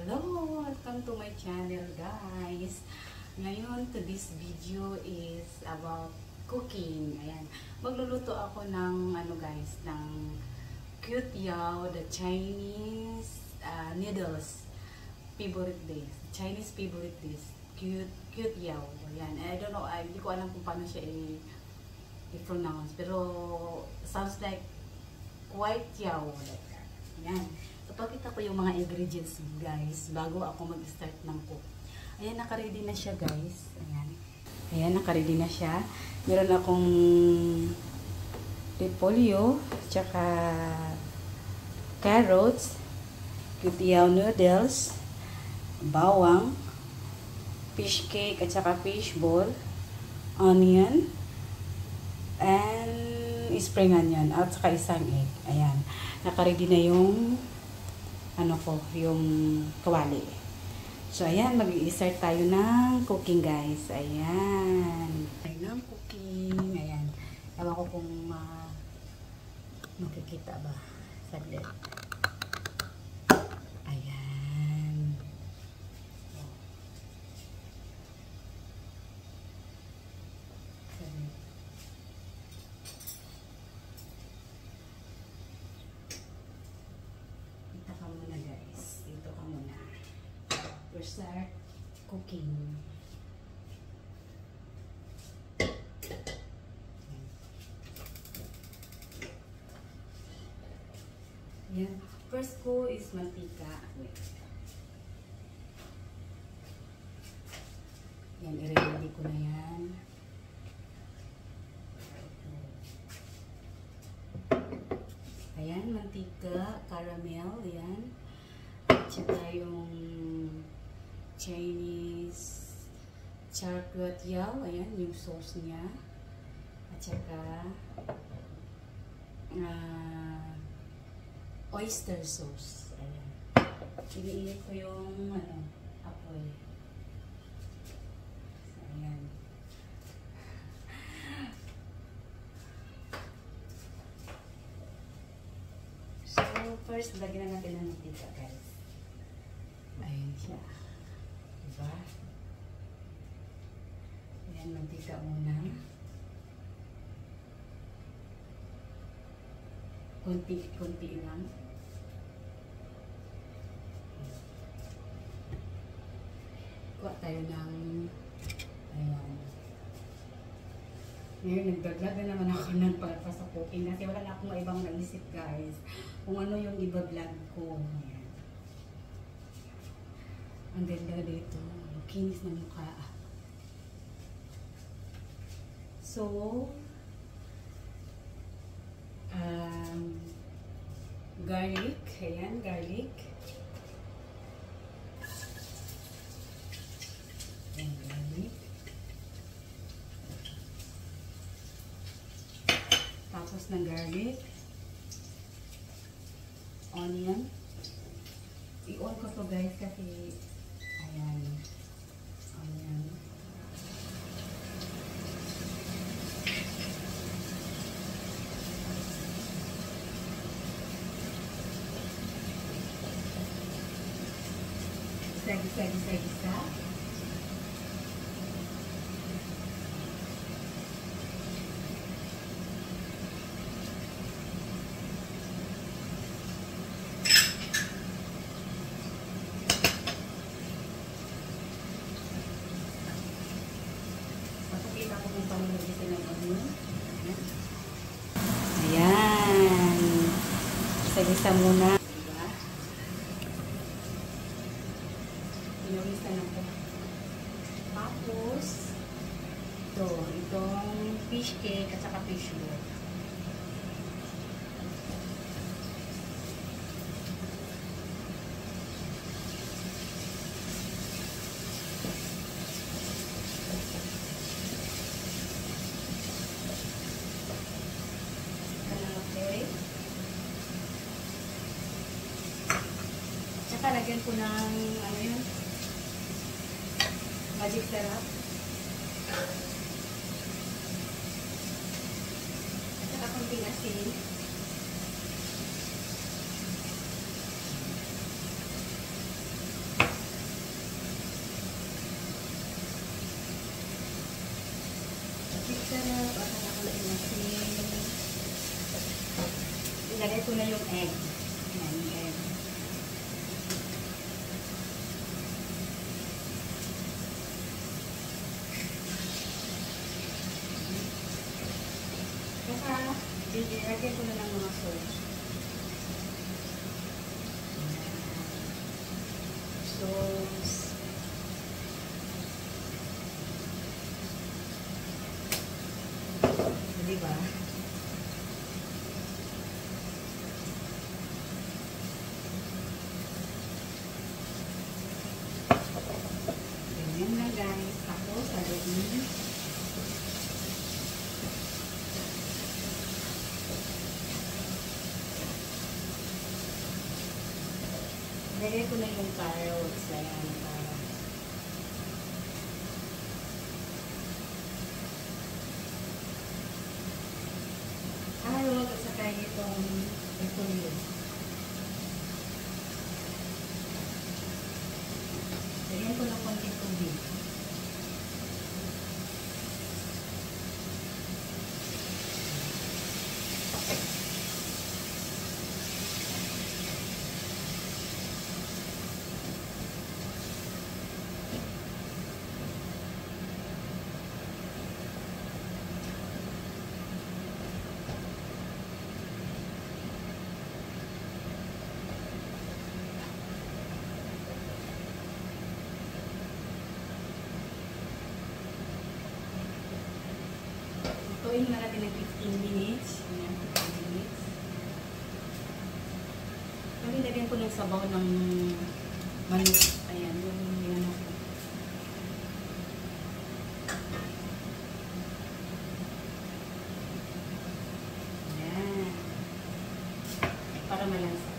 Hello! Welcome to my channel, guys. Ngayon, today's video is about cooking. Ayan. Magluluto ako ng, guys, ng cute yaw, the Chinese noodles. Favorite dish. Chinese favorite dish. Cute yaw. Ayan. I don't know, hindi ko alam kung paano siya i-pronounce. Pero, sounds like white yaw. Like that. Ayan. Ipakita ko yung mga ingredients, guys, bago ako mag-start ng cook. Ayan, naka-ready na siya, guys. Ayan. Ayan, naka-ready na siya. Meron akong repolyo, tsaka carrots, kutiao noodles, bawang, fish cake, at saka fish ball, onion, and spring onion, at saka isang egg. Ayan. Naka-ready na yung yung kawali. So, ayan, mag-i-start tayo ng cooking, guys. Ayan. Ng cooking. Ayan. Ewan ko kung makikita ba. Saglit. Ayan. Saglit. Start cooking. Yan. First ko is mantika. Wait. Yan, i-ready ko na yan. Ayan, mantika, caramel, yan. At saka yung Chinese chocolate yaw, ayan, yung sauce niya. At saka oyster sauce. Ayan. Iniinit ko yung apoy. So, ayan. So, first, lagyan na natin ng mantika, guys. Ayan siya. Diba? Ayan, mantika muna. Kunti lang. Kuha tayo ng ayan. Ngayon, nagdaglag na naman ako ng pagpasok cooking kasi wala na akong ibang naisip, guys. Kung ano yung iba-vlog ko. Ayan. Ang ganda dito. Kinis na mukha. So, garlic. Ayan, garlic. Ayan, garlic. Tapos ng garlic. Onion. I-on ko to, guys, kasi ayan. Ayan. Gisa. Ayan. Gisa muna. Diba? Pinawisa na po. Tapos, itong fish cake at saka fish ball. Lagyan ko ng magic syrup. At saka konting asin. sarap. Akan ako na inasin. Ilagay ko na yung egg. Ayan, yung egg. Saka, ilagay ko na ng mga sauce. Sauce. Diba? Ganyan na guys. Tapos, lagyan. Lagay ko na yung carrots. Ayan, yung carrots. Carrots at saka itong repolyo. Lagyan ko ng konting tubig. Tutuin na natin ng 15 minutes. Ayan, 15 minutes. Lagyan ko ng sabaw ng manok. Ayan, yung yan ako. Ayan. Para malansa.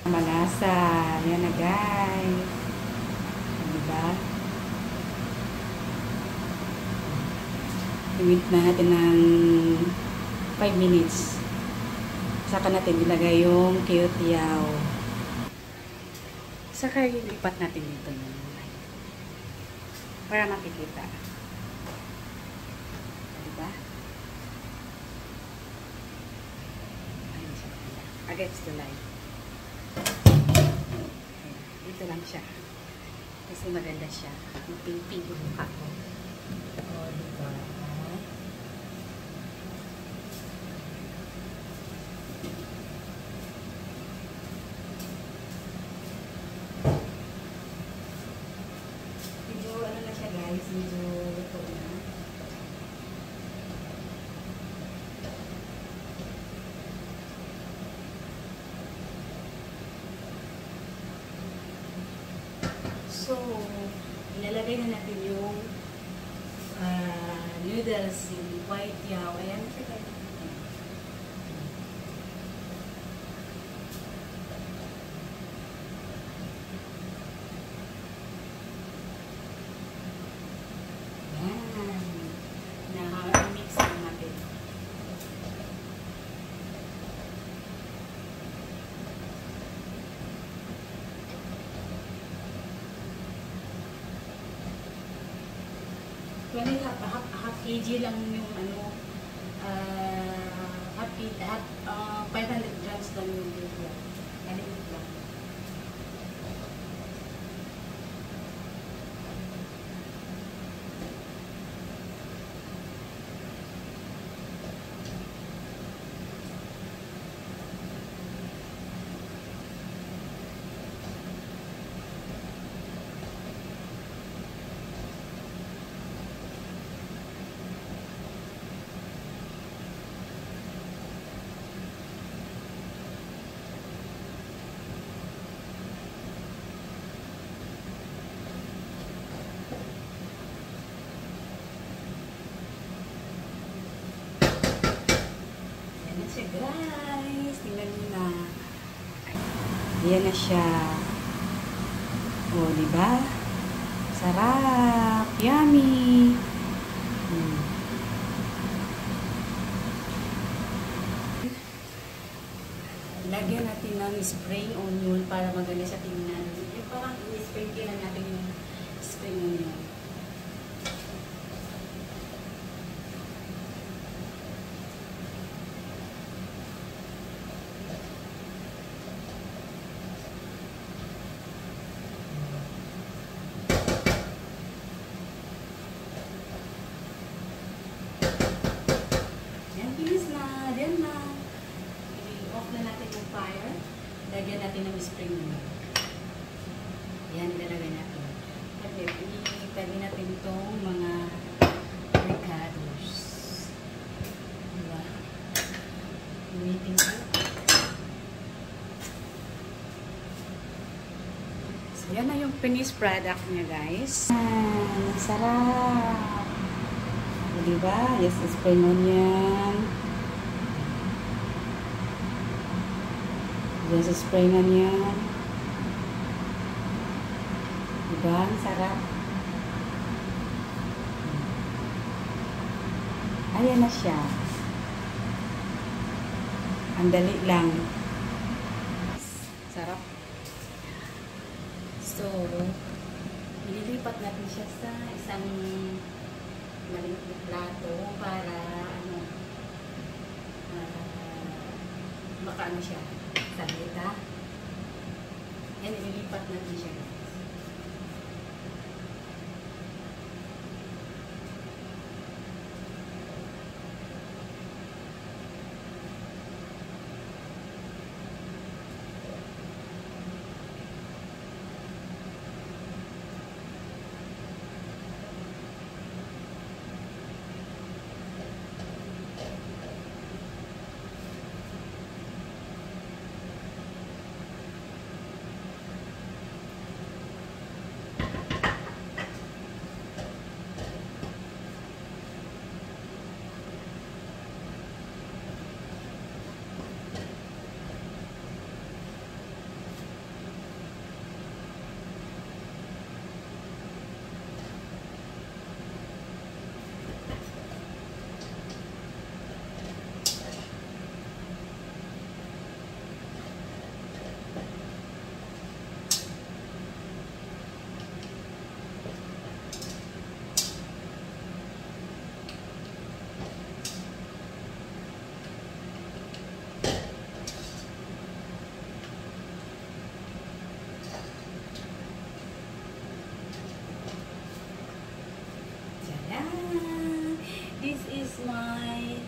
Malasa. Yan na guys. Diba? I-wait na natin ng 5 minutes. Saka natin ilagay yung kyotiao. Saka ilipat natin dito yung para makikita. Diba? Ayun siya. Against the light. Dito lang siya. Kasi maganda siya. Pink-pink yung mukha ko. O, diba? Medyo ano na siya guys. Medyo luto na. So, ilalagay na natin yung noodles, yung white yaw. Ayan, siya tayo. Ayan. Na-mix na natin. Well, half kg lang yung ano, 500 grams lang yung lumpia. Maliit lang. Siya guys, tingnan nyo na. Ayan na siya. O, diba? Sarap! Yummy! spring onion para maganda siya tingnan. Yung parang i-sprinkle lang natin yung spring onion. Yan, finish na. Yan na. I-off na natin yung fire. Lagyan natin ng spring onion. Yan, ilalagay natin. Itabi natin itong mga recados. Diba? Ulitin ko. So, yan na yung finished product niya, guys. Sarap! O, diba? Yes, spring onion. Yes, spring onion. Diba? Ang sarap. Ayan na siya. Ang dali lang. Sarap. So, ililipat natin siya sa isang maliit na plato para makaano siya. Sabita. Yan, ililipat natin siya. This is my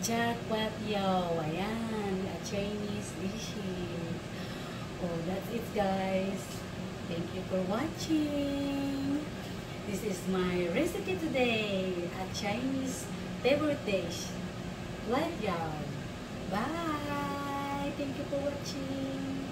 jackpot yo. Ayan, a Chinese dishes. Oh, that's it, guys. Thank you for watching. This is my recipe today, a Chinese favorite dish. Like y'all. Bye. Thank you for watching.